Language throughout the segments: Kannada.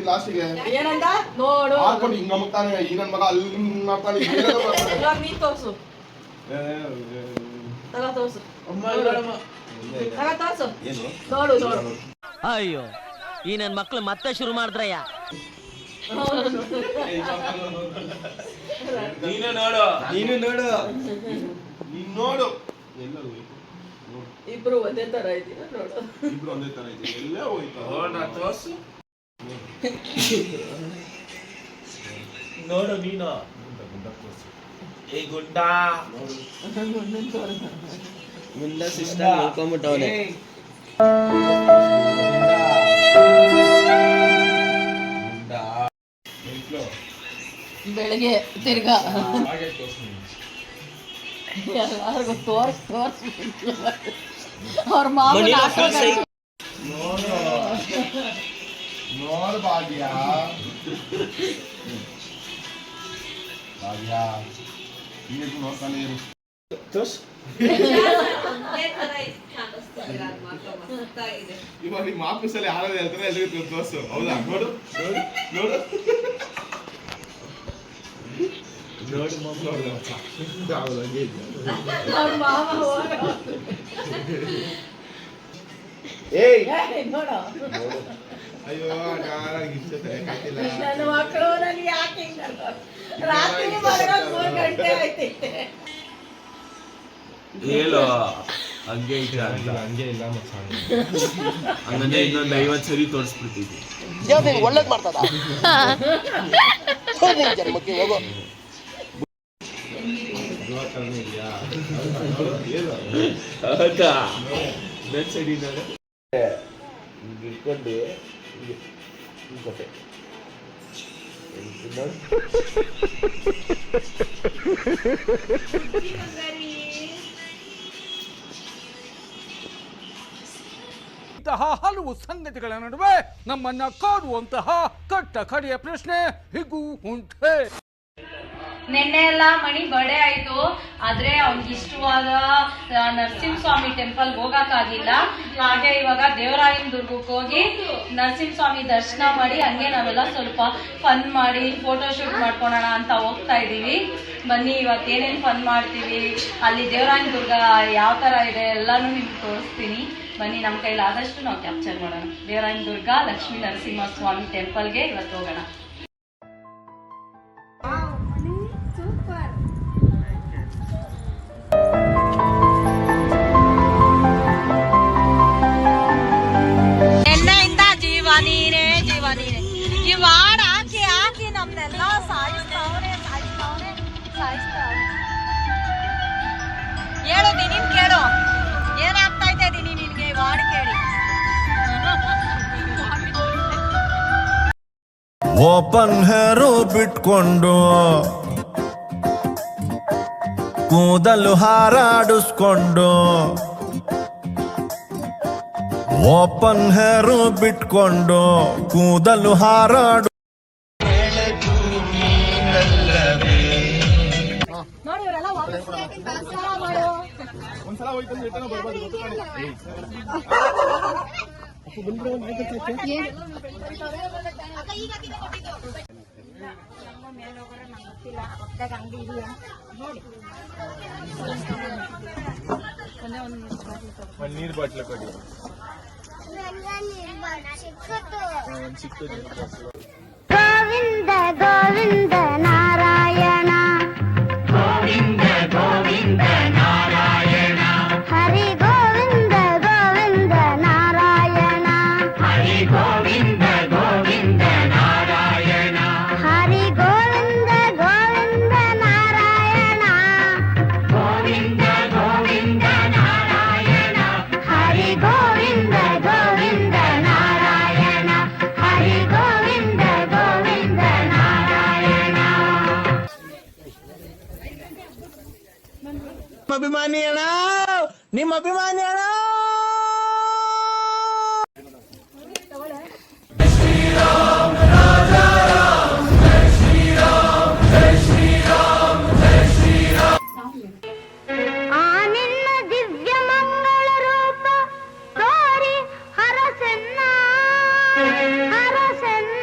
ಲಾಸ್ಟಿಗೆ ಏನಂದ ನೋಡು ಹಾಕೊಂಡು ಹಿಂಗ ಮುಗ್ತಾನೆ ಈ ನನ್ನ ಮಗ ಅಲ್ಲಿ ಮಾಡ್ತಾನೆ ಇವಾಗ ನೀ ತೋರ್ಸು ತಗೋ ತೋರ್ಸು ತಗೋ ತೋರ್ಸು ನೋಡು ನೋಡು ಅಯ್ಯೋ ಈ ನನ್ನ ಮಕ್ಳು ಮತ್ತೆ ಶುರು ಮಾಡಿದ್ರಯ್ಯ ನೀನು ನೋಡು ನೀನು ನೋಡು ನೀನು ನೋಡು ಎಲ್ಲರೂ ಇಬ್ರು ಒಂದೇ ತರ ಇದೀರ ನೋಡು ಇಬ್ರು ಒಂದೇ ತರ ಇದೀವಿ ಎಲ್ಲ ಹೋಯ್ತು ನೋಡ ತೋರ್ಸು ನೋಡು ನೀನು ಏ ಗುಡ್ಡ ಮುಂದೆ ಸಿಸ್ಟಮ್ ಹೇಳ್ಕೊಂಬಿಟ್ಟವನೆ ಬೆಳಗ್ಗೆ ತಿರ್ಗಾ ಎಲ್ಲಾರ್ಗು ತೋರ್ಸ್ ಅವ್ರ ಮಾಮೂಲಿ ನೋಡು ಭಾಗ್ಯ ಭಾಗ್ಯ ಈಗ ನೋಡ್ತಾನೆ ಇರು ಇವಾಗ ನಿಮ್ಮ ಆಫೀಸಲ್ಲಿ ಯಾರು ಹೇಳ್ತಾರೆ ಎಲ್ರಿಗೂ ತೋರ್ಸು ಹೌದಾ ನೋಡು ನೋಡು ನೋಡು ಅಯ್ಯೋ ನನ್ನ ಮಕ್ಕಳು ನನಗೆ ಯಾಕೆ ರಾತ್ರಿ ಮಲಗೋದು 3 ಗಂಟೆ ಆಯ್ತೈತೆ ಹೇಳೋ ಹಂಗೆ ಇಲ್ಲ ಹಂಗೆ ಇಲ್ಲ ಹಂಗಂದ್ರೆ ಇನ್ನೊಂದು 50 ಸರಿ ತೋರಿಸ್ಬಿಡ್ತಿದ್ವಿ ಒಳ್ಳೇದ್ ಮಾಡ್ತದ ಜನ್ಮಕ್ಕೆ ಹೋಗೋ ಹೌದಾ ನನ್ ಸರಿ ನಾನು ಇಟ್ಕೊಂಡು ಕೊಟ್ಟೆ ಇಂತಹ ಹಲವು ಸಂಗತಿಗಳ ನಡುವೆ ನಮ್ಮನ್ನ ಕಾಡುವಂತಹ ಕಟ್ಟ ಕಡೆಯ ಪ್ರಶ್ನೆ ಹೀಗೂ ಉಂಟೆ. ನಿನ್ನೆ ಎಲ್ಲ ಮಣಿ ಬರ್ಡೇ ಆಯ್ತು, ಆದ್ರೆ ಅವ್ನಿಗೆ ಇಷ್ಟವಾದ ನರಸಿಂಹಸ್ವಾಮಿ ಟೆಂಪಲ್ ಹೋಗಕ್ಕಾಗಿಲ್ಲ. ಹಾಗೆ ಇವಾಗ ದೇವರಾಯನ ದುರ್ಗಕ್ಕೆ ಹೋಗಿ ನರಸಿಂಹಸ್ವಾಮಿ ದರ್ಶನ ಮಾಡಿ ಹಂಗೆ ನಾವೆಲ್ಲ ಸ್ವಲ್ಪ ಫನ್ ಮಾಡಿ ಫೋಟೋ ಶೂಟ್ ಮಾಡ್ಕೊಳೋಣ ಅಂತ ಹೋಗ್ತಾ ಇದೀವಿ. ಬನ್ನಿ ಇವತ್ತು ಏನೇನು ಫನ್ ಮಾಡ್ತೀವಿ, ಅಲ್ಲಿ ದೇವರಾಯನ ದುರ್ಗ ಯಾವ ತರ ಇದೆ ಎಲ್ಲಾನು ನಿಮ್ಗೆ ತೋರಿಸ್ತೀನಿ. ಬನ್ನಿ, ನಮ್ಮ ಕೈಲಿ ಆದಷ್ಟು ನಾವು ಕ್ಯಾಪ್ಚರ್ ಮಾಡೋಣ. ದೇವರಾಯನ ದುರ್ಗ ಲಕ್ಷ್ಮೀ ನರಸಿಂಹಸ್ವಾಮಿ ಟೆಂಪಲ್ಗೆ ಇವತ್ತು ಹೋಗೋಣ. ಎಣ್ಣೆಯಿಂದ ಜೀವ ನೀನೇ ಈ ವಾಡ ಹಾಕಿ ಹಾಕಿ ನಮ್ನೆಲ್ಲ ಸಾಯಿಸ್ತಾವ್ರೆ. ಹೇಳು ದಿನೀನ್, ಕೇಳು ಏನಾಗ್ತಾ ಇದೆ ದಿನಿ ನಿನ್ಗೆ ವಾಡ್ ಕೇಳಿ. ಓಪನ್ ಹೇರು ಬಿಟ್ಕೊಂಡು ಕೂದಲು ಹಾರಾಡಿಸ್ಕೊಂಡು ಓಪನ್ ಹೇರು ಬಿಟ್ಕೊಂಡು ಕೂದಲು ಹಾರಾಡು ಒಂದ್ಸಲ ಹೋಯ್ತು ಬರ್ಬೋದು ನೀರ್ ಬಾಟ್ಲ ಕೊಡಿ ಗೋವಿಂದ ಗೋವಿಂದ ನಾರಾಯಣ ಗೋವಿಂದ ಗೋವಿಂದ ನಾರಾಯಣ ಹರಿ ಗೋವಿಂದ ಗೋವಿಂದ ನಾರಾಯಣ ಹರಿ ಗೋವಿಂದ ಗೋವಿಂದ ನಾರಾಯಣ ಹರಿ ಗೋವಿಂದ ಗೋವಿಂದ ನಾರಾಯಣ ಗೋವಿಂದ ಗೋವಿಂದ ನಾರಾಯಣ ಹರಿ ಗೋವಿಂದ ಗೋವಿಂದ ನಾರಾಯಣ ಹರಿ ಗೋವಿಂದ ಗೋವಿಂದ ನಾರಾಯಣ. ಅಭಿಮಾನಿ ಅಣ್ಣ, ನಿಮ್ಮ ಅಭಿಮಾನಿ ಅಣ್ಣ. ಆ ನಿನ್ನ ದಿವ್ಯ ಮಂಗಳ ರೂಪ ತೋರಿ ಹರಸನ್ನ ಹರಸನ್ನ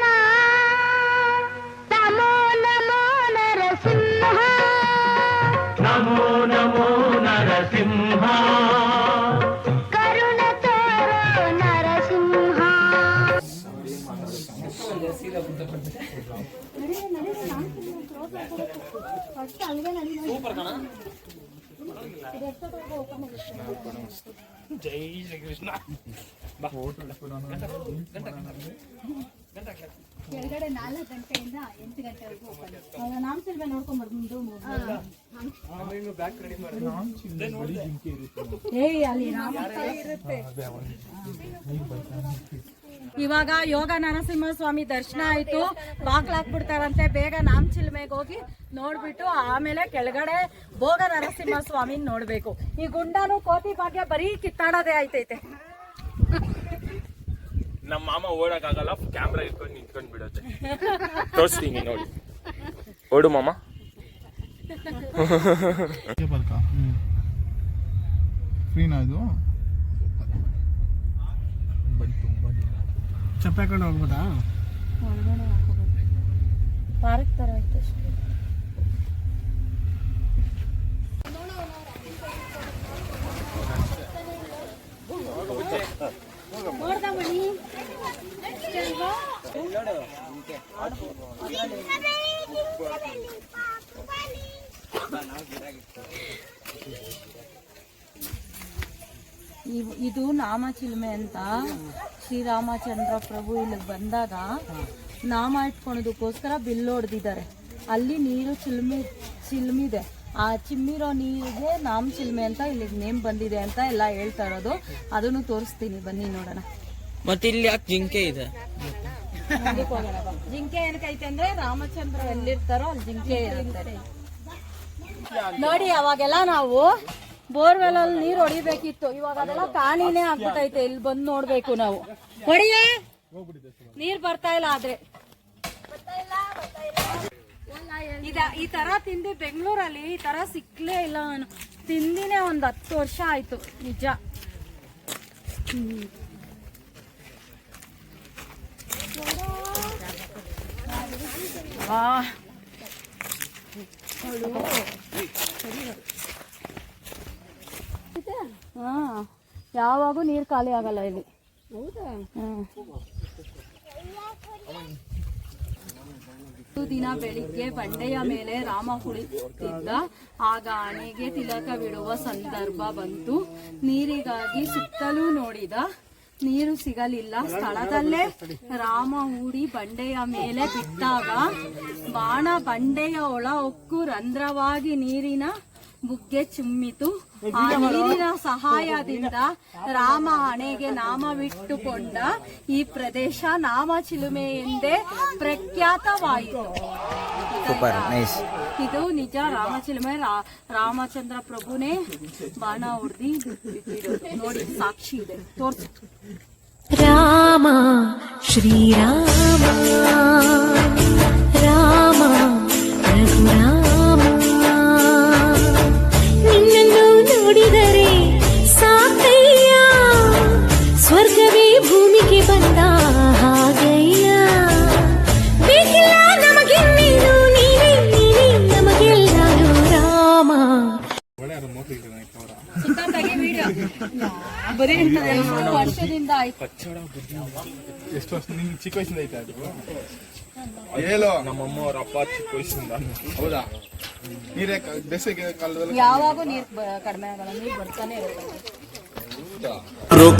ಜೈ ಶ್ರೀಕೃಷ್ಣ. ಕೆಳಗಡೆ 4 ಗಂಟೆಯಿಂದ 8 ಗಂಟೆವರೆಗೂ ಓಪನ್. ನಾಮಚಿಲ್ಮೆ ನೋಡ್ಕೊಂಡ್ ಬಂದು ಅಲ್ಲಿ ಇರುತ್ತೆ. ಇವಾಗ ಯೋಗ ನರಸಿಂಹಸ್ವಾಮಿ ದರ್ಶನ ಆಯ್ತು, ಬಾಗ್ಲಾಕ್ಬಿಡ್ತಾರಂತೆ. ಬೇಗ ನಾಮಚಿಲ್ಮೆಗೆ ಹೋಗಿ ನೋಡ್ಬಿಟ್ಟು ಆಮೇಲೆ ಕೆಳಗಡೆ ಭೋಗ ನರಸಿಂಹಸ್ವಾಮಿ ನೋಡ್ಬೇಕು. ಈ ಗುಂಡಾನು ಕೋತಿ ಭಾಗ್ಯ ಬರೀ ಕಿತ್ತಾಡೋದೇ ಆಯ್ತೈತೆ. ನಮ್ಮ ಮಾಮ ಓಡಕ್ಕಾಗಲ್ಲ, ಕ್ಯಾಮ್ರಾ ಇಟ್ಕೊಂಡು ನಿಂತ್ಕೊಂಡು ಬಿಡುತ್ತೆ. ತೋರಿಸ್ತೀನಿ ನೋಡಿ, ಓಡು ಮಾಮ. ಫ್ರೀನಾ ಇದು? ಚಪ್ಪೆ ಹಾಕೊಂಡು ಹೋಗ್ಬೋದಾ? ಪಾರ್ಕ್ ತರ ಐತೆ ಅಷ್ಟೇ. ನೋಡ್ದ ಮಣಿ ಇದು ನಾಮಚಿಲುಮೆ ಅಂತ. ಶ್ರೀರಾಮಚಂದ್ರ ಪ್ರಭು ಇಲ್ಲಿಗೆ ಬಂದಾಗ ನಾಮ ಇಟ್ಕೊಳೋದಕ್ಕೋಸ್ಕರ ಬಿಲ್ಲು ಹೊಡೆದಿದ್ದಾರೆ. ಅಲ್ಲಿ ನೀರು ಚಿಲ್ಮಿದೆ. ಆ ಚಿಮ್ಮಿರೋ ನೀರಿಗೆ ನಾಮ ಚಿಲ್ಮೆ ಅಂತ ಇಲ್ಲಿಗೆ ನೇಮ್ ಬಂದಿದೆ ಅಂತ ಎಲ್ಲ ಹೇಳ್ತಾ ಇರೋದು. ಅದನ್ನು ತೋರಿಸ್ತೀನಿ, ಬನ್ನಿ ನೋಡೋಣ. ಮತ್ತೆ ಇಲ್ಲಿ ಯಾಕೆ ಜಿಂಕೆ ಇದೆ? ಜಿಂಕೆ ಏನಕ್ಕೈತೆ ಅಂದ್ರೆ ರಾಮಚಂದ್ರ ಎಲ್ಲಿರ್ತಾರೋ ಅಲ್ಲಿ ಜಿಂಕೆ ಇರುತ್ತೆ. ನೋಡಿ, ಅವಾಗೆಲ್ಲ ನಾವು ಬೋರ್ವೆಲ್ ಅಲ್ಲಿ ನೀರ್ ಹೊಡಿಬೇಕಿತ್ತು. ಇವಾಗ ಅದೆಲ್ಲ ಕಾಣಿನೇ ಆಗ್ಬಿಟ್ಟೈತೆ. ಇಲ್ಲಿ ಬಂದು ನೋಡ್ಬೇಕು ನಾವು. ಹೊಡಿಯೇ ನೀರ್ ಬರ್ತಾ ಇಲ್ಲ. ಆದ್ರೆ ಈ ತರ ತಿಂದಿ ಬೆಂಗಳೂರಲ್ಲಿ ಈ ತರ ಸಿಕ್ಲೇ ಇಲ್ಲ. ನಾನು ತಿಂದಿನೇ 10 ವರ್ಷ ಆಯ್ತು ನಿಜ. ಯಾವಾಗೂ ನೀರು ಖಾಲಿ ಆಗಲ್ಲ ಇಲ್ಲಿ. ದಿನ ಬೆಳಿಗ್ಗೆ ಬಂಡೆಯ ಮೇಲೆ ರಾಮ ಕುಳಿತಿದ್ದ. ಆಗ ಆನೆಗೆ ತಿಲಕ ಬಿಡುವ ಸಂದರ್ಭ ಬಂತು. ನೀರಿಗಾಗಿ ಸುತ್ತಲೂ ನೋಡಿದ, ನೀರು ಸಿಗಲಿಲ್ಲ. ಸ್ಥಳದಲ್ಲೇ ರಾಮ ಹೂಡಿ ಬಂಡೆಯ ಮೇಲೆ ಬಿಟ್ಟಾಗ ಬಾಣ ಬಂಡೆಯ ಒಳ ಹೊಕ್ಕು ರಂಧ್ರವಾಗಿ ನೀರಿನ ಬುಗ್ಗೆ ಚಿಮ್ಮಿತು. ಆ ನೀರಿನ ಸಹಾಯದಿಂದ ರಾಮ ಹಣೆಗೆ ನಾಮವಿಟ್ಟುಕೊಂಡ ಈ ಪ್ರದೇಶ ನಾಮಚಿಲುಮೆ ಎಂದೇ ಪ್ರಖ್ಯಾತವಾಯಿತು. ಇದು ನಿಜ ರಾಮಚಿಲುಮೆ. ರಾಮಚಂದ್ರ ಪ್ರಭುನೇ ಬಾಣ ಹೊಡೆದಿ ಬಿಟ್ಟಿರೋದು. ನೋಡಿ, ಸಾಕ್ಷಿ ಇದೆ, ತೋರ್ಸು. ರಾಮ ಶ್ರೀರಾಮ ರಾಮ ರಘುರಾಮ, ನಿನ್ನನ್ನು ನೋಡಿದರೆ ಸಾಕಯ್ಯ, ಸ್ವರ್ಗವೇ ಭೂಮಿಗೆ ಬಂದ ಹಾಗಯ್ಯ. ಬೇಕಿಲ್ಲ ನಮಗೆನ್ನೇನು, ನೀನೇ ನೀನೇ ನಮಗೆಲ್ಲರೂ ರಾಮ. ಬರೀ ವರ್ಷದಿಂದ ಆಯ್ತು. ಎಷ್ಟು ವರ್ಷ? ನಿಮ್ಗೆ ಚಿಕ್ಕ ವಯಸ್ಸಿಂದ ಐತೆ ಅದು? ಹೇಳು. ನಮ್ಮಮ್ಮ ಅವ್ರ ಅಪ್ಪ ಚಿಕ್ಕ ವಯಸ್ಸಿಂದ. ಹೌದಾ? ನೀರೇ ಬೇಸಿಗೆ ಕಾಲದಲ್ಲಿ ಯಾವಾಗೂ ನೀರ್ ಕಡಿಮೆ ಆಗಲ್ಲ, ನೀರ್ ಬರ್ತಾನೆ ಇರುತ್ತೆ.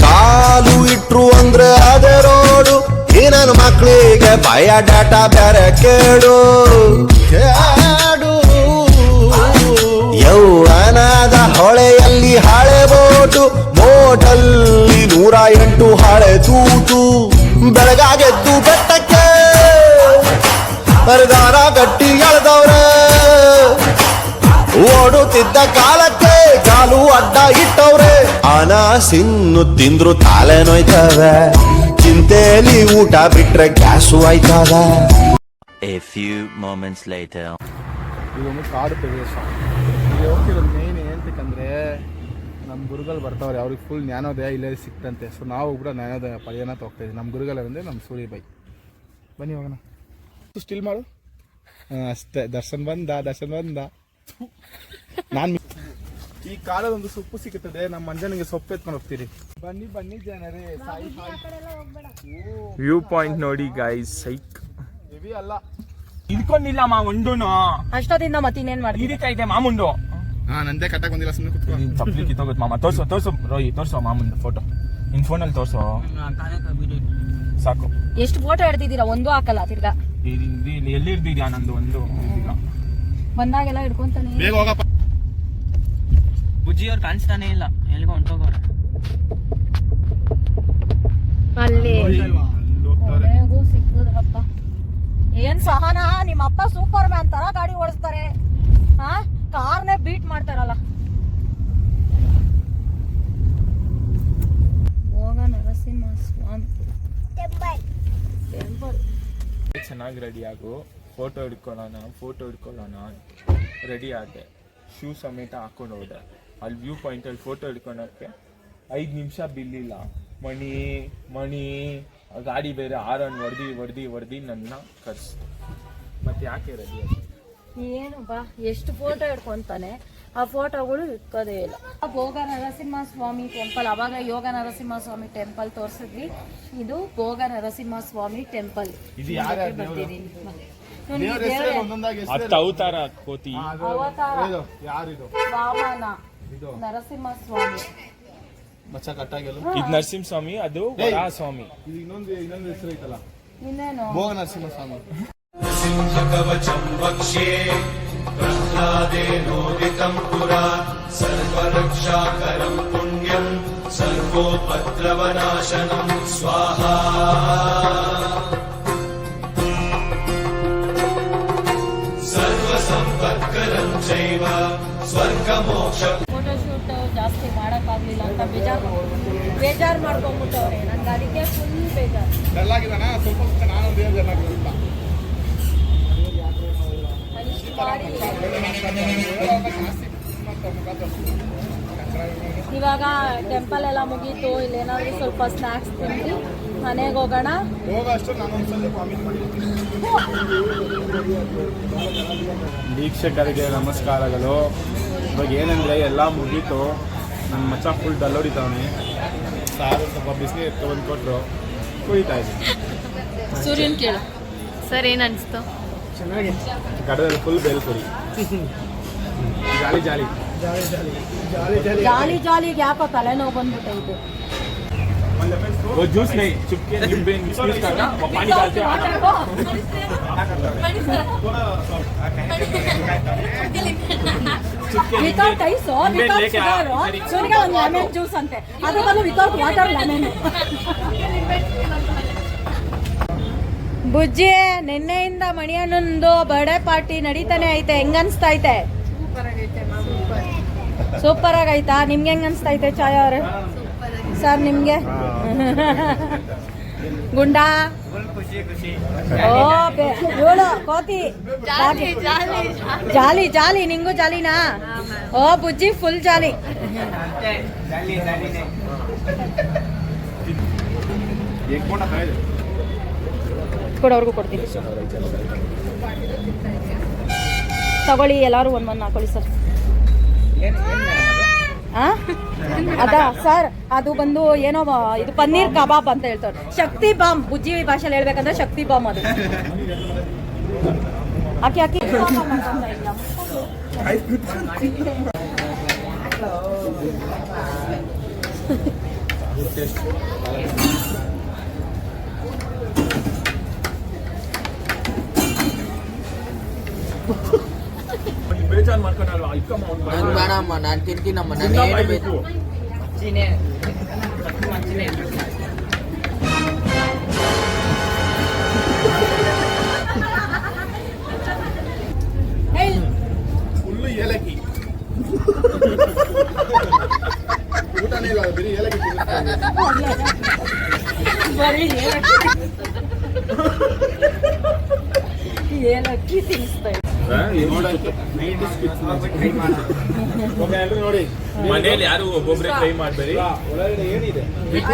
ಕಾಲು ಇಟ್ರು ಅಂದ್ರೆ ಅದೇ ರೋಡು. ಈ ನನ್ನ ಮಕ್ಕಳಿಗೆ ಭಯ ಡಾಟಾ ಬೇರೆ ಕೇಳು ಕೇಳು. ಯೌವನದ ಹೊಳೆಯಲ್ಲಿ ಹಳೆ ಬೋಟು, ಬೋಟಲ್ಲಿ 108 ಹಳೆ ತೂಟು. ಬೆಳಗಾಗೆದ್ದು ಬೆಟ್ಟಕ್ಕೆ ಮರದಾರ ಗಟ್ಟಿ ಎಳೆದವ್ರೆ, ಓಡುತ್ತಿದ್ದ ಕಾಲಕ್ಕೆ ಕಾಲು ಅಡ್ಡ ಇಟ್ಟವ್ರೆ. ಅನಾಸಿನ್ನು ತಿಂದ್ರು ತಾಲೆ ನೋಯ್ತವೆ, ಚಿಂತೆಲಿ ಊಟ ಬಿಟ್ರೆ ಗ್ಯಾಸು ಆಯ್ತದ. A few moments later. ಇದೊಂದು ಕಾಡು ಪ್ರದೇಶ. ಇಲ್ಲಿ ಹೋಗ್ತಿರೋದು ಮೇನ್ ಏನಂತಕ್ಕಂದ್ರೆ ನಮ್ಮ ಗುರುಗಳು ಬರ್ತಾವ್ರೆ, ಅವ್ರಿಗೆ ಫುಲ್ ಜ್ಞಾನೋದಯ ಇಲ್ಲೇ ಸಿಕ್ತಂತೆ. ಸೊ ನಾವು ಕೂಡ ಜ್ಞಾನೋದಯ ಪಡೆಯೋಣ ಹೋಗ್ತಾ ಇದ್ದೀವಿ. ನಮ್ಮ ಗುರುಗಳು ಅಂದರೆ ನಮ್ಮ ಸೂರ್ಯಬೈ. ಬನ್ನಿ ಹೋಗೋಣ. ಸ್ಟಿಲ್ ಮಾಡು. ಅಷ್ಟೇ. ದರ್ಶನ್ ಬಂದ. ನಾನು ಈ ಕಾಲದೊಂದು ಸೊಪ್ಪು ಸಿಗುತ್ತದೆ. ನಮ್ಮ ಮಂಜನಿಗೆ ಸೊಪ್ಪು ಎತ್ಕೊಂಡು ಹೋಗ್ತೀರಿ. ಬನ್ನಿ ಜನರೇ. ವ್ಯೂ ಪಾಯಿಂಟ್ ನೋಡಿ ಗೈಸ್, ಸೈಕ್. ಹೆವಿ ಅಲ್ಲ. ಇದ್ಕೊಂಡಿಲ್ಲ ಮಾ ಒಂದುನು ಅಷ್ಟೊತ್ತಿಂದ ಮತ್ತಿನ್ನೇನ್ ಮಾಡ್ತೀವಿ? ಇದಕ್ಕೈತೆ ಮಾಮುಂದು. ಹಾ ನಂದೇ ಕಟ್ಟಕ್ ಬಂದಿಲ್ಲ, ಸುಮ್ಮನೆ ಕುತ್ಕೊ. ನೀನ್ ಚಪ್ಪಲಿ ಕಿತ್ತೋಗುತ್ತೆ ಮಾಮ. ತೋರ್ಸು ರೋಹಿ, ತೋರ್ಸು ಮಾಮುಂದು ಫೋಟೋ. ನಿನ್ ಫೋನಲ್ಲಿ ತೋರ್ಸು ಸಾಕು. ಎಷ್ಟು ಫೋಟೋ ಹಿಡ್ದಿದ್ದೀರಾ? ಒಂದು ಹಾಕಲ್ಲ ತಿರ್ಗಾ. ಇಲ್ಲಿ ಎಲ್ಲಿ ಹಿಡ್ದಿದ್ಯಾ? ನಂದು ಒಂದು ಇಲ್ಲ. ಬಂದಾಗೆಲ್ಲ ಹಿಡ್ಕೊಂತಾನೆ. ಬೇಗ ಹೋಗಪ್ಪ. ಬುಜ್ಜಿಯವ್ರು ಕಾಣಿಸ್ತಾನೆ ಇಲ್ಲ, ಎಲ್ಲಿಗೋ ಹೊಂಟೋಗೋರೆ. ಅಲ್ಲಿ ಕೊನೆಗೂ ಸಿಕ್ಕದ್ರಪ್ಪ. ಏನ್ ಸಹನ, ನಿಮ್ಮ ಅಪ್ಪ ಸೂಪರ್ ಮ್ಯಾನ್ ತರ ಗಾಡಿ ಓಡಿಸ್ತಾರೆ. ಹಾ, ಕಾರ್ನೇ ಬೀಟ್ ಮಾಡ್ತಾರಲ್ಲ. ಭೋಗ ನರಸಿಂಹ ಸ್ವಾಮಿ ಟೆಂಪಲ್. ಚೆನ್ನಾಗಿ ರೆಡಿ ಆಗು, ಫೋಟೋ ಹಿಡ್ಕೊಳ್ಳೋಣ. ರೆಡಿ ಆದೆ, ಶೂ ಸಮೇತ ಹಾಕೊಂಡು ಹೋದೆ. ಅಲ್ಲಿ ವ್ಯೂ ಪಾಯಿಂಟಲ್ಲಿ ಫೋಟೋ ಹಿಡ್ಕೊಳಕ್ಕೆ 5 ನಿಮಿಷ ಬಿಲ್ಲಿಲ್ಲ. ಮಣಿ ಗಾಡಿ ಬೇರೆ ಆರನ್ ಹೊಡೆದಿ ನನ್ನ ಕರ್ಸ್ತು. ಮತ್ತೆ ಯಾಕೆ ರೆಡಿ ಆಗಿ ಏನು ಬಾ, ಎಷ್ಟು ಫೋಟೋ ಹಿಡ್ಕೊಂತಾನೆ, ಆ ಫೋಟೋಗಳು ಇಟ್ಕೋದೇ ಇಲ್ಲ. ಭೋಗ ನರಸಿಂಹ ಸ್ವಾಮಿ ಟೆಂಪಲ್, ಅವಾಗ ಯೋಗ ನರಸಿಂಹ ಸ್ವಾಮಿ ಟೆಂಪಲ್ ತೋರಿಸಿದ್ವಿ. ಇದು ಭೋಗ ನರಸಿಂಹ ಸ್ವಾಮಿ ಟೆಂಪಲ್. ಇದು ಯಾರ್ಯಾರು ಬರ್ತಿದ್ದೀನಿ. ದೇವ್ರ ಹೆಸರು ಒಂದೊಂದಾಗಿ ಹೆಸರು. 10 ಅವತಾರ ಕೋತಿ. ಅವತಾರ ಯಾರಿದು? ವಾಮನ, ಇದು ನರಸಿಂಹ ಸ್ವಾಮಿ. ಮಚ್ಚ ಕಟ್ಟಾಗೆಲ್ಲ ಇದು ನರಸಿಂಹ ಸ್ವಾಮಿ, ಅದು ವರಾಹ ಸ್ವಾಮಿ. ಇದು ಇನ್ನೊಂದು ಹೆಸರು ಐತಲ್ಲ, ಇನ್ನೇನು ಭೋಗ ನರಸಿಂಹ ಸ್ವಾಮಿ. ಕವಚಂ ವಕ್ಷ್ಯೆ ಪ್ರಹ್ಲಾದೇನೋದಿತಂ ಪುರಾ ಸರ್ವರಕ್ಷಾಕರಂ ಪುಣ್ಯಂ ಸರ್ವೋಪದ್ರವನಾಶನಂ ಸ್ವಾಹಾ ಸರ್ವಸಂಪತ್ಕರಂ ಚೈವ ಸ್ವರ್ಗಮೋಕ್ಷ. ಫೋಟೋಶೂಟ್ ಜಾಸ್ತಿ ಮಾಡೋಕ್ಕಾಗಲಿಲ್ಲ ಅಂತ ಬೇಜಾರು ಮಾಡ್ಕೊಂಡ್ಬಿಟ್ಟವ್ರೆ. ನಂಗೆ ಅದಕ್ಕೆ ಫುಲ್ ಬೇಜಾರು. ಡಲ್ಲಾಗಿದ್ದಾನ ಸ್ವಲ್ಪ ನಾನು ಡಲ್ಲಾಗಿಲ್ಲ. ಇವಾಗ ಟೆಂಪಲ್ ಎಲ್ಲ ಮುಗೀತು. ಇಲ್ಲೇನಾದ್ರೂ ಸ್ವಲ್ಪ ಸ್ನ್ಯಾಕ್ಸ್ ತಿಂದು ಮನೆಗೆ ಹೋಗೋಣ. ಹೋಗಷ್ಟು ನಾನೊಂದ್ಸಲ ಕಾಮೆಂಟ್ ಮಾಡಿದ್ದೀನಿ. ವೀಕ್ಷಕರಿಗೆ ನಮಸ್ಕಾರಗಳು. ಇವಾಗ ಏನಂದರೆ ಎಲ್ಲ ಮುಗೀತು. ನನ್ನ ಮಚ್ಚ ಫುಲ್ ಡಲ್ ಹೊಡಿತಾವನೆ. ಸಾರು ಸ್ವಲ್ಪ ಬಿಸಿನೀರು ಎತ್ಕೊಂಡ್ಬಂದು ಕೊಟ್ಟರು, ಕುಡಿತಾ ಇದ್ದೀನಿ. ಸೂರ್ಯನ್ ಕೇಳು ಸರ್, ಏನು ಅನಿಸ್ತು? ಗಡದಲ್ಲಿ ಫುಲ್ ಬೇಲ್ಪುರಿ. ಜಾಲಿ ಜಾಲಿಗೆ ಯಾಕೋ ತಲೆನೋವು ಬಂದ್ಬಿಟ್ಟೈತೆ. वो जूस नहीं, चुपके नींबू मिक्स करना, वो पानी डाल के ವಿತೌಟ್ ಐಸ್, ವಿತೌಟ್ ಶುಗರ್. ಸೂರ್ಯ ಒಂದು ಲೆಮನ್ ಜ್ಯೂಸ್ ಅಂತೆ, ಅದು ಬಂದು ವಿತೌಟ್ ವಾಟರ್ ಲೆಮನ್. ಬುಜ್ಜಿ, ನಿನ್ನೆಯಿಂದ ಮಣಿಯಣ್ಣಂದು ಬರ್ಡೇ ಪಾರ್ಟಿ ನಡೀತಾನೆ ಐತೆ. ಹೆಂಗನ್ಸ್ತಾ ಐತೆ? ಸೂಪರ್ ಆಗೈತಾ? ನಿಮ್ಗೆ ಹೆಂಗ್ ಅನ್ಸ್ತೈತೆ ಚಾಯ್ ಅವ್ರೆ? ಸರ್ ನಿಮ್ಗೆ? ಗುಂಡಾ ಇವಳು ಕೋತಿ ಜಾಲಿ. ನಿಂಗೂ ಜಾಲಿನಾ? ಓ ಬುಜ್ಜಿ ಫುಲ್ ಜಾಲಿ. ಕೊಡೋರ್ಗು ಕೊಡ್ತೀನಿ. ತಗೊಳ್ಳಿ, ಎಲ್ಲರೂ ಒಂದೊಂದು ಹಾಕೊಳ್ಳಿ ಸರ್. ಅದಾ ಸರ್, ಅದು ಬಂದು ಏನೋ ಇದು ಪನ್ನೀರ್ ಕಬಾಬ್ ಅಂತ ಹೇಳ್ತಾರೆ. ಶಕ್ತಿ ಬಾಂಬ್, ಬುಜ್ಜಿ ಭಾಷೆಯಲ್ಲಿ ಹೇಳ್ಬೇಕಂದ್ರೆ ಶಕ್ತಿ ಬಾಂಬ್ ಅದು. ಹಾಕಿ ಬೇಜಾರು ಮಾಡ್ಕೊಂಡಲ್ವಾ? ಇಕ್ಕಮ್ಮ ಬೇಡಮ್ಮ, ನಾನು ತಿಂತೀನಮ್ಮ. ನಾನು ಬೇಕು ಫುಲ್ಲು ಏಲಕ್ಕಿ. ಊಟನೇ ಇಲ್ಲ, ಬರೀ ಏಲಕ್ಕಿ. ಏಲಕ್ಕಿ ತಿನ್ನಿಸ್ತಾ ಇದೆ. ನೋಡಿ, ಮನೇಲಿ ಯಾರು ಒಬ್ಬೊಬ್ರೆ ಟ್ರೈ ಮಾಡಬೇಡಿ. ಒಳಗಡೆ ಏನಿದೆ?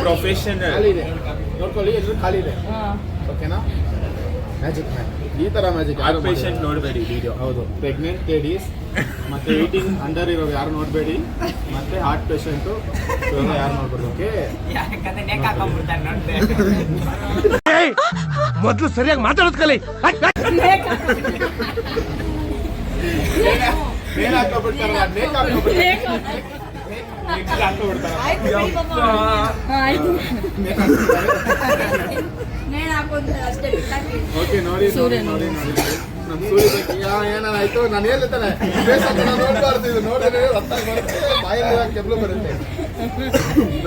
ಪ್ರೊಫೆಷನಲ್ ಖಾಲಿ ಇದೆ, ನೋಡ್ಕೊಳ್ಳಿ. ಎಲ್ಲರೂ ಖಾಲಿ ಇದೆ. ಓಕೆನಾ? ಮ್ಯಾಜಿಕ್ ಈ ತರ ಮ್ಯಾಜಿಕ್ ಪೇಷಂಟ್ ನೋಡಬೇಡಿ ವಿಡಿಯೋ. ಹೌದು, ಪ್ರೆಗ್ನೆಂಟ್ ಲೇಡೀಸ್ ಮತ್ತೆ 18 ಅಂಡರ್ ಇರೋರು ಯಾರು ನೋಡಬೇಡಿ. ಮತ್ತೆ ಹಾರ್ಟ್ ಪೇಷಂಟು ಯಾರು ನೋಡ್ಬೇಡಿ. ಓಕೆ. ಮೊದ್ಲು ಸರಿಯಾಗಿ ಮಾತಾಡೋದ್ ಕಲಿ. ನೇಣ್ ಹಾಕೋಬಿಡ್ತಾರಲ್ಲ, ನೇಕ್ ಹಾಕೋಬಿಡ್ತಾರೆ. ಓಕೆ, ನೋಡಿ ನಮ್ ಸೂರ್ಯ ಏನಾಯ್ತು, ನಾನು ಹೇಳ್ತಾನೆ ನೋಡ್ಬಾರ್ದು, ಇದು ನೋಡಿದ್ರೆ ರಕ್ತ ಬರುತ್ತೆ, ಬಾಯಲ್ಲಿ ಕೆಬ್ಲು ಬರುತ್ತೆ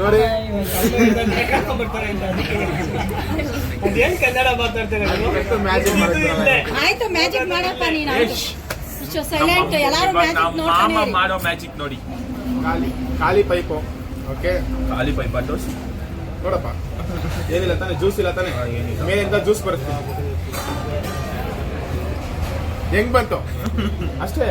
ನೋಡಿ. ಆಯ್ತು, ಮ್ಯಾಜಿಕ್ ಮಾಡಪ್ಪ ನೀನು. ಸೈಲೆಂಟ್, ಎಲ್ಲಾರು ಮ್ಯಾಜಿಕ್ ನೋಡ್ತಾನೆ. ಮಾಡೋ ಮ್ಯಾಜಿಕ್ ನೋಡಿ. ಖಾಲಿ ಪೈಪು. ಓಕೆ, ಖಾಲಿ ಪೈಪ್ ಟೋಸ್ ನೋಡಪ್ಪ, ಏನಿಲ್ಲ ತಾನೆ, ಜ್ಯೂಸ್ ಇಲ್ಲ ತಾನೆ, ಮೇಲಿಂದ ಜ್ಯೂಸ್ ಬರುತ್ತೆ. ಹೆಂಗ್ ಬಂತು ಅಷ್ಟೇ.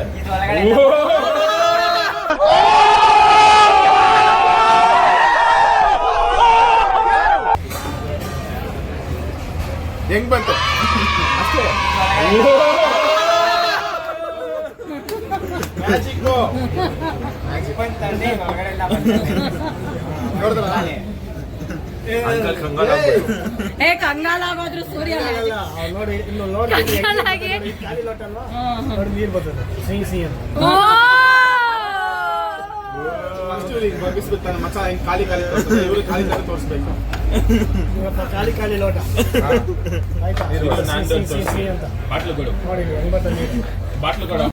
ಹೆಂಗ್ ಬಂತು ಅಷ್ಟೇ. ಮ್ಯಾಜಿಕ್ಕು ನೋಡಿದ್ರ ಕಂಗಾಲಾಗೋದ್ರು ಸೂರ್ಯ ಬಿಸ್ಬಿಡ್ತಾನೆ ಮಚ್ಚ, ಹಿಂಗ್ ಖಾಲಿ ಖಾಲಿ ಇವ್ರು ಖಾಲಿ ಖಾಲಿ ತೋರಿಸ್ಬೇಕು. ಖಾಲಿ ಖಾಲಿ ಲೋಟ ಬಾಟ್ಲು ಕೊಡು, ಬಾಟ್ಲು ಕೊಡು.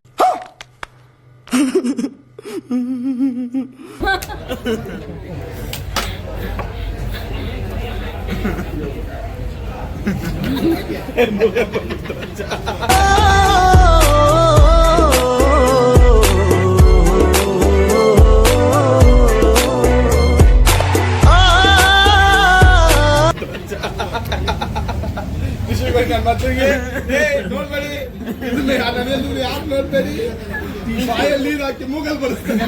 ಮಕ್ಕಳಿಗೆ ನೋಡ್ಬೇಡಿ, ಇದನ್ನ ಯಾಕೆ ನೋಡ್ಬೇಡಿ, ಬಾಯಲ್ಲಿ ನೀರು ಹಾಕಿ ಮೂಗಲ್ ಬರೆಸ್ತಾನೆ.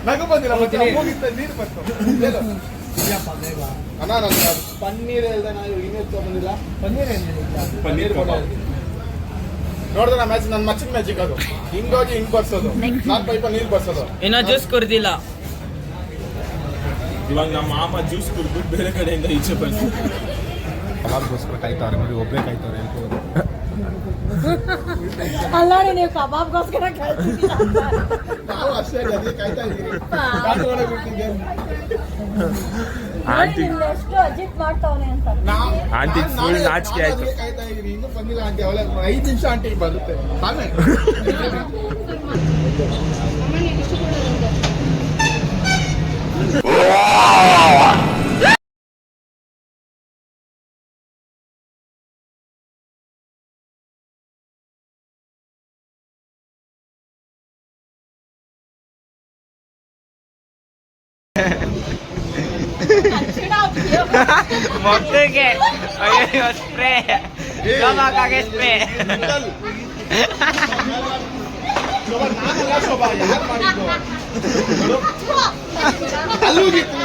ನಗು ಬಂದಿಲ್ಲ, ನೀರು ಬಂತು. ಅಣ್ಣ, ನನ್ಗೆ ಪನ್ನೀರ್ ಹೇಳ್ದೆ, ನಾನು ಇನ್ನೇನು ತಗೊಂಡಿಲ್ಲ. ಪನ್ನೀರ್ ನೋಡಿದ್ರೆ ಮ್ಯಾಚ್, ನನ್ನ ಮಚ್ಚಿನ ಮ್ಯಾಜಿಕ್ ಅದು. ಹಿಂಗೋಗಿ ಹಿಂಗ್ ಬರ್ಸೋದು, 4 ಪೈಪ ನೀರು ಬರ್ಸೋದು. ಇನ್ನ ಜ್ಯೂಸ್ ಕುಡ್ದಿಲ್ಲ. ಇವಾಗ ನಮ್ಮ ಮಾಮ ಜ್ಯೂಸ್ ಕುಡ್ದು ಬೇರೆ ಕಡೆಯಿಂದ ಈಚೆ ಬಂದು ಕಬಾಬ್ಗೋಸ್ಕರ ಕಾಯ್ತಾವ್ರೆ, ನೋಡಿ ಒಬ್ಬರೇ ಕಾಯ್ತಾವ್ರೆ. ಅಲ್ಲ, ನೀವು ಕಬಾಬ್ಗೋಸ್ಕರ ನಾವು ಅಷ್ಟೇ ಕಾಯ್ತಾ ಇದ್ದೀವಿ. ಎಷ್ಟು ಅಜಿತ್ ಮಾಡ್ತಾವನೆ ಅಂತ. ಆಂಟಿ ಫುಲ್ ನಾಚಿಕೆ ಆಯ್ತು. ಕಾಯ್ತಾ ಇದ್ದೀನಿ, ಇನ್ನೂ ಬಂದಿಲ್ಲ ಆಂಟಿ. ಅವಳೆ 5 ನಿಮಿಷ ಆಂಟಿ ಬರುತ್ತೆ ಆಮೇಲೆ. ಮೊತ್ತಗೆ ಅಯ್ಯೋ ಸ್ಪ್ರೇ ಶೋಭಾಗೆ ಸ್ಪ್ರೇ. ಶೋಭಾ ಯಾರು ಮಾಡಿದ್ದು? ಅಲ್ಲೂಗಿತ್ತು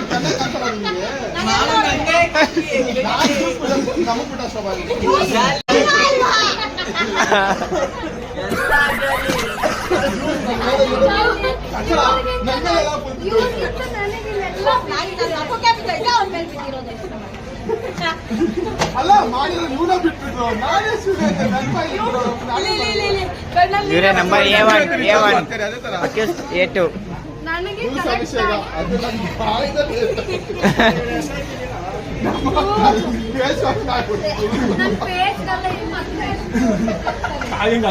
ನಮಗ್ ಬಿಟ್ಟ ಶೋಭಾ. ಅಲ್ಲ, ಮಾಡಿದ್ರೆ ಇವನ ಬಿಟ್ಬಿಟ್ರು, ನಾನೇ ಇವರೇ ನಂಬರ್ A1 ಅದೇ ತರ ಅಕ್ಯೂಸ್ A2. ಅಭಿಷೇಕ ಅದು ನನ್ನ ಬಾಯಿದಲ್ಲಿ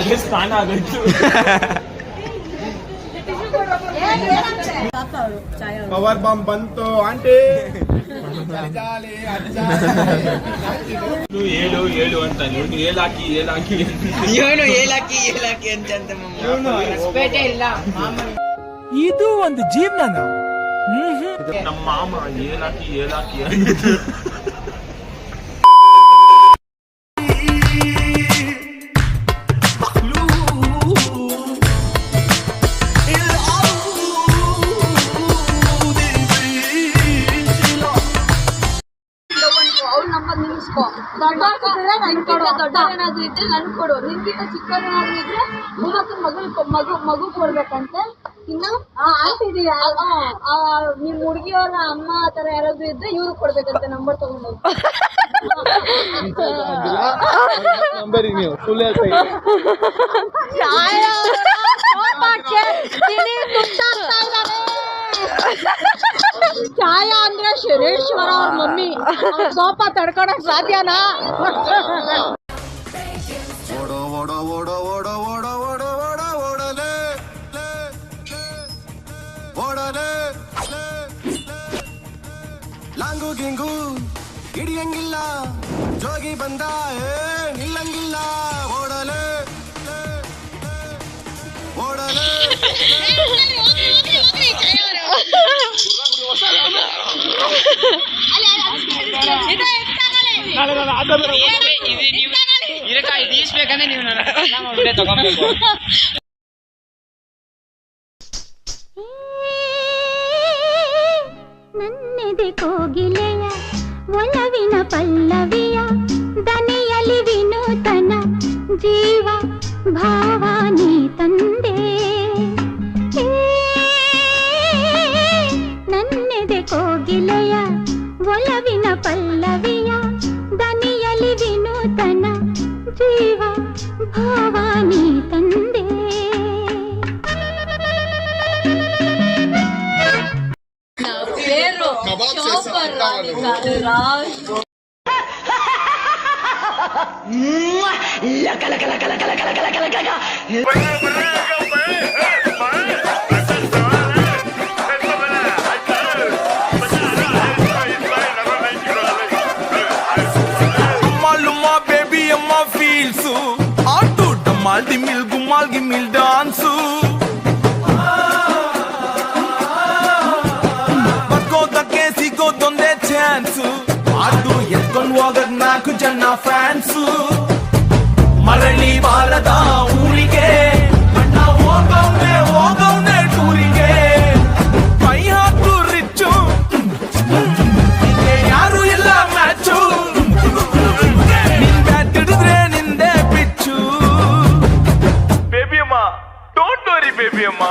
ಅದೇ ಸ್ನಾನ ಆಗೋಯ್ತು. ಪವರ್ ಬಾಂಬ್ ಬಂತು ಆಂಟಿ. ಹೇಳು ಹೇಳು ಅಂತ ಇವನು ಏಲಾಕಿ ಏಲಾಕಿ ಇವನು ಏಲಾಕಿ ಏಲಾಕಿ ಅಂತ ರೆಸ್ಪೆಕ್ಟೇ ಇಲ್ಲ. ಇದು ಒಂದು ಜೀವನ. ನಮ್ಮ ಮಾಮ ಏಲಾಕಿ ಏಲಾಕಿ ಅವ್ರ ನಂಬರ್ ನಿಲ್ಸ್ಕೊ. ದೊಡ್ಡ ಏನಾದ್ರು ಇದ್ರೆ ನನ್ ಕೊಡು, ನಿನ್ಗಿಂತ ಚಿಕ್ಕವ್ರು ಏನಾದ್ರು ಇದ್ರೆ ಮೂವತ್ತು ಮಗು ಕೊಡ್ಬೇಕಂತೆ. ಇನ್ನು ನಿಮ್ ಹುಡುಗಿಯವ್ರ ಅಮ್ಮ ಆತರ ಯಾರಾದ್ರೂ ಇದ್ರೆ ಇವ್ರು ಕೊಡ್ಬೇಕಂತೆ ನಂಬರ್ ತಗೊಂಡೋಗಿ. ಛಾಯಾ ಅಂದ್ರೆ ಶರೇಶ್ವರ ಅವ್ರ ಮಮ್ಮಿ, ಸೋಪ ತಡ್ಕೊಳಕ್ ಸಾಧ್ಯನಾ? ಓಡೋ ಓಡೋ ಓಡೋ ಓಡೋ ಓಡೋ ಓಡೋ ಓಡೋ ಓಡಲೇ ಓಡಲೇ ಲಾಂಗು ಗಿಂಗು ಹಿಡಿಯಂಗಿಲ್ಲ, ಜೋಗಿ ಬಂದ ನಿಲ್ಲಂಗಿಲ್ಲ. ಓಡಲೇ ಓಡಲೇ ನನ್ನೆದೆ ಕೋಗಿಲೆಯ ಒಲವಿನ ಪಲ್ಲವಿಯ ದನಿಯಲಿ ವಿನೂತನ ಜೀವ ಭಾವ ನೀ ತಂದೆ. ನನ್ನೆದೆ ಕೋಗಿಲೆಯ ಒಲವಿನ ಪಲ್ಲವಿಯ ದನಿಯಲಿ ವಿನೂತನ ಜೀವ ಭಾವ ನೀ ತಂದೆ. పేరు శోభన్ రాజ్. బేబీ అమ్మ ఫీల్స్ ఆటూ డమ్మాల్ దిమ్మిల్ గుమ్మాల్ గిమ్మిల్ డాన్సు ಸಿಗೋದೊಂದೇ ಚಾನ್ಸ್, ಅದು ಎತ್ಕೊಂಡು ಹೋಗಕ್ ನಾಲ್ಕು ಜನ ಫ್ಯಾನ್ಸ್. ಮರಳಿ ಬಾರದ ಊರಿಗೆ ಅಣ್ಣ ಹೋಗವ್ನೆ ಟೂರಿಗೆ. ಕೈ ಹಾಕು ರಿಚ್ಚು, ಯಾರು ಇಲ್ಲ ಮ್ಯಾಚು. ನಿನ್ ಬ್ಯಾಟ್ ಹಿಡಿದ್ರೆ ನಿಂದೆ ಪಿಚ್ಚು. ಬೇಬಿ ಅಮ್ಮ ಡೋಂಟ್ ವರಿ ಬೇಬಿ ಅಮ್ಮ.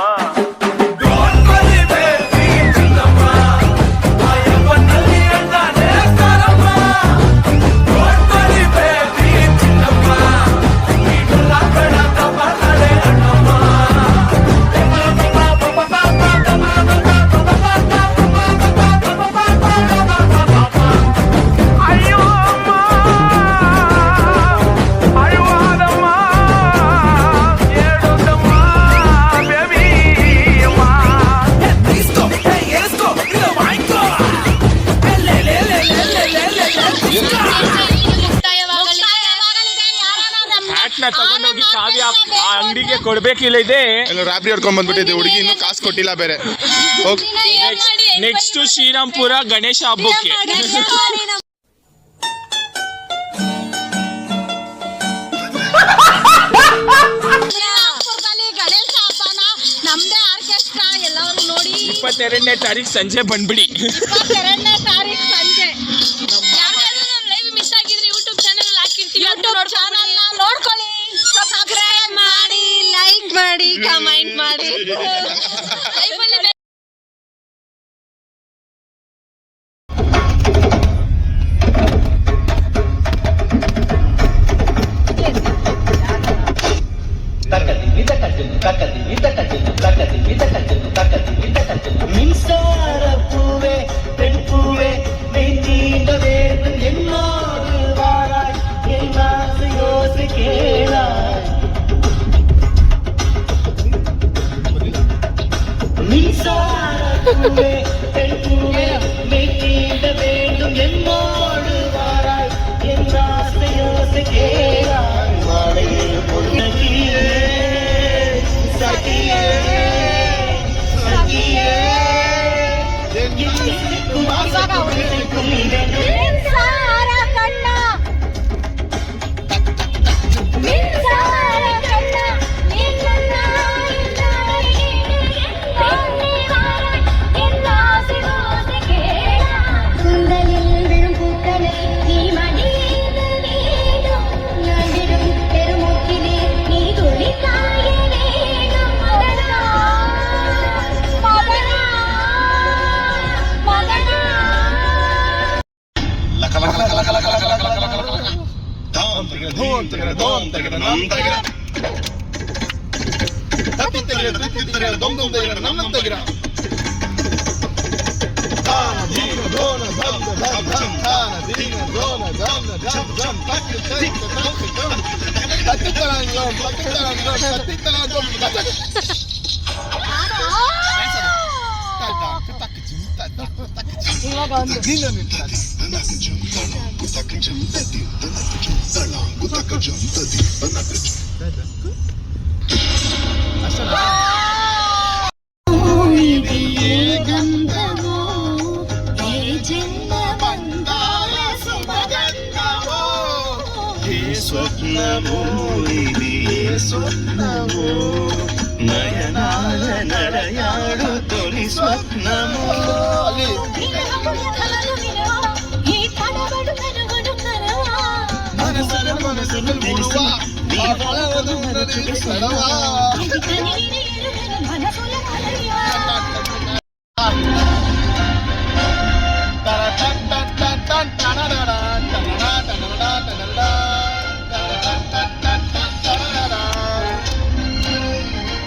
ತಗೊಂಡೋಗಿ ಕಾವ್ಯ ಅಂಗಡಿಗೆ ಕೊಡ್ಬೇಕಿಲ್ಲ. ಇದೆ ರಾತ್ರಿ ಹೊಡ್ಕೊಂಡ್ ಬಂದ್ಬಿಟ್ಟಿದೆ ಹುಡುಗಿ, ಇನ್ನು ಕಾಸು ಕೊಟ್ಟಿಲ್ಲ ಬೇರೆ. ನೆಕ್ಸ್ಟ್ ಶ್ರೀರಾಮ್ಪುರ ಗಣೇಶ ಹಬ್ಬಕ್ಕೆ. ಗಣೇಶ ಹಬ್ಬನ ನಮ್ದೇ ಆರ್ಕೆಸ್ಟ್ರಾ ಎಲ್ಲರೂ ನೋಡಿ. 22ನೇ ತಾರೀಕು ಸಂಜೆ ಬಂದ್ಬಿಡಿ. 22ನೇ ತಾರೀಕು ಸಂಜೆ ಲೈವ್ ಮಿಸ್ ಆಗಿದ್ರೆ ಯೂಟ್ಯೂಬ್ ಚಾನಲ್ ಹಾಕಿರ್ತೀವಿ, ಯೂಟ್ಯೂಬ್ ಚಾನಲ್ ನೋಡ್ಕೊಳ್ಳಿ, ಸಬ್ಸ್ಕ್ರೈಬ್ ಮಾಡಿ, ಲೈಕ್ ಮಾಡಿ, ಕಮೆಂಟ್ ಮಾಡಿ. மின்சார பூவே பெண் பூவே மெய் நீண்ட வேண்டும் என்னோடு வாராய் என் ஆசை யோசை கேளாய். மின்சார பூவே பெண் பூவே மெய் நீண்ட வேண்டும் என்னோடு வாராய் என் ஆசை யோசை கேளாய். வாழையில் பொன்னகியே சகியே ಇವಾಗ ಒಂದು ಗಂಧವೋ ಹೇ ಜನ್ಮ ಬಂದಾರ ಸುಮಗಂಧವೋ ಹೇ ಸ್ವಪ್ನವೋ ಇದೇ ಸ್ವಪ್ನವೋ ನಯನಾಳ ನಡೆಯಾಡು ತೊಲಿ ಸ್ವಪ್ನವೋ ಈ ಕಡಬಡು ಕರವನು ಕರವ ಮನಸ್ಸನ್ನು ತಿಳಿಸಿ ನೀ ಒಳಗದು ಮನಸ್ಸಿಗೆ ಸಡವ ಮನಸ್ಸುಲ ಕಲೆಯ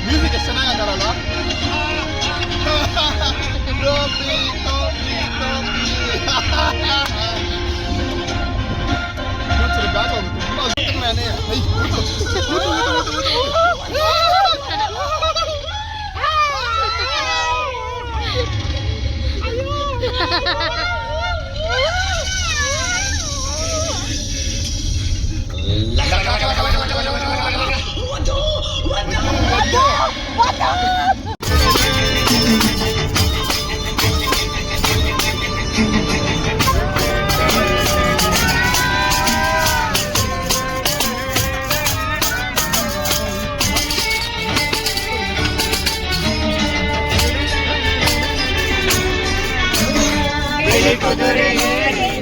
ಮ್ಯೂಸಿಕ್ ಎಷ್ಟು ಚೆನ್ನಾಗಿದಾರಲ್ಲ. ಬ್ಯಾಕ್ ಹೋಗುತ್ತೆ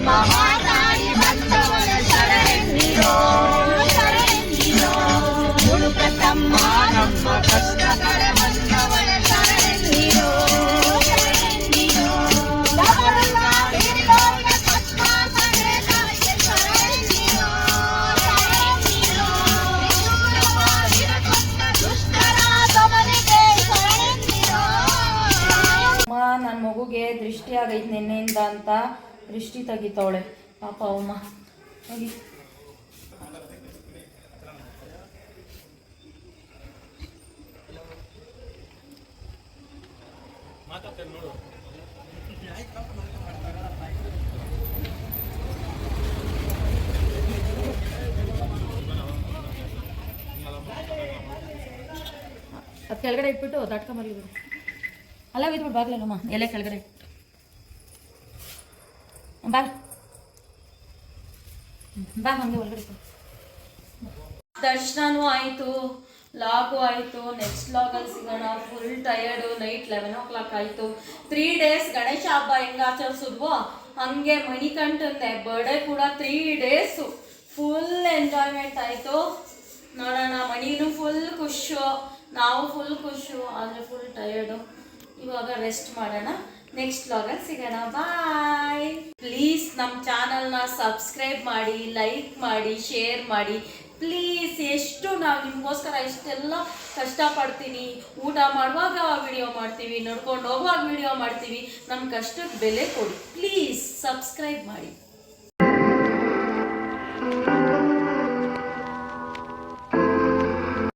ಮಹಾತಾಯಿ ಬಂದವಳ ಶರಣೆನ್ನಿರೋ ಶರಣೆನ್ನಿರೋ ಹುಡುಕ ತಮ್ಮ ನಮ್ಮ ಕಷ್ಟಗಳ ಬಂದವಳ ಶರಣೆನ್ನಿರೋ ಶರಣೆನ್ನಿರೋ ನನ್ನ ಮಗುಗೆ ದೃಷ್ಟಿ ಆಗೈತೆ ನಿನ್ನೆಯಿಂದ ಅಂತ ದೃಷ್ಟಿ ತೆಗಿತಾವಳೆ ಪಾಪ ಅಮ್ಮ ಹೋಗಿ. ಅದು ಕೆಳಗಡೆ ಇಟ್ಬಿಟ್ಟು ದಟ್ಕ ಮರಿಬಿಡು. ಅಲ್ಲ ಇದ್ಬಿಟ್ಟು ಬಾಗ್ಲಮ್ಮ ಎಲೆ ಕೆಳಗಡೆ ಬಾ ಬಾ ಹಂಗೆ ಒಳಗಡೆ. ದರ್ಶನನೂ ಆಯಿತು, ಲಾಗು ಆಯಿತು. ನೆಕ್ಸ್ಟ್ ಲಾಗಲ್ಲಿ ಸಿಗೋಣ. Full tired. ನೈಟ್ 11 o'clock ಆಯಿತು. 3 days ಗಣೇಶ ಹಬ್ಬ ಹೆಂಗೆ ಆಚರಿಸಿದ್ವೋ ಹಂಗೆ ಮಣಿಕಂಠಂದೆ ಬರ್ಡೇ ಕೂಡ 3 days ಫುಲ್ ಎಂಜಾಯ್ಮೆಂಟ್ ಆಯಿತು. ನೋಡೋಣ, ಮಣಿನೂ ಫುಲ್ ಖುಷು, ನಾವು ಫುಲ್ ಖುಷು, ಆದರೆ ಫುಲ್ ಟಯರ್ಡು. ಇವಾಗ ರೆಸ್ಟ್ ಮಾಡೋಣ. ನೆಕ್ಸ್ಟ್ ವ್ಲಾಗಲ್ಲಿ ಸಿಗೋಣ. ಬಾಯ್. ಪ್ಲೀಸ್ ನಮ್ಮ ಚಾನಲ್ನ ಸಬ್ಸ್ಕ್ರೈಬ್ ಮಾಡಿ, ಲೈಕ್ ಮಾಡಿ, ಶೇರ್ ಮಾಡಿ ಪ್ಲೀಸ್. ಎಷ್ಟು ನಾವು ನಿಮಗೋಸ್ಕರ ಇಷ್ಟೆಲ್ಲ ಕಷ್ಟಪಡ್ತೀನಿ. ಊಟ ಮಾಡುವಾಗ ವಿಡಿಯೋ ಮಾಡ್ತೀವಿ, ನಡ್ಕೊಂಡು ಹೋಗುವಾಗ ವಿಡಿಯೋ ಮಾಡ್ತೀವಿ. ನಮ್ಮ ಕಷ್ಟಕ್ಕೆ ಬೆಲೆ ಕೊಡಿ ಪ್ಲೀಸ್. ಸಬ್ಸ್ಕ್ರೈಬ್ ಮಾಡಿ.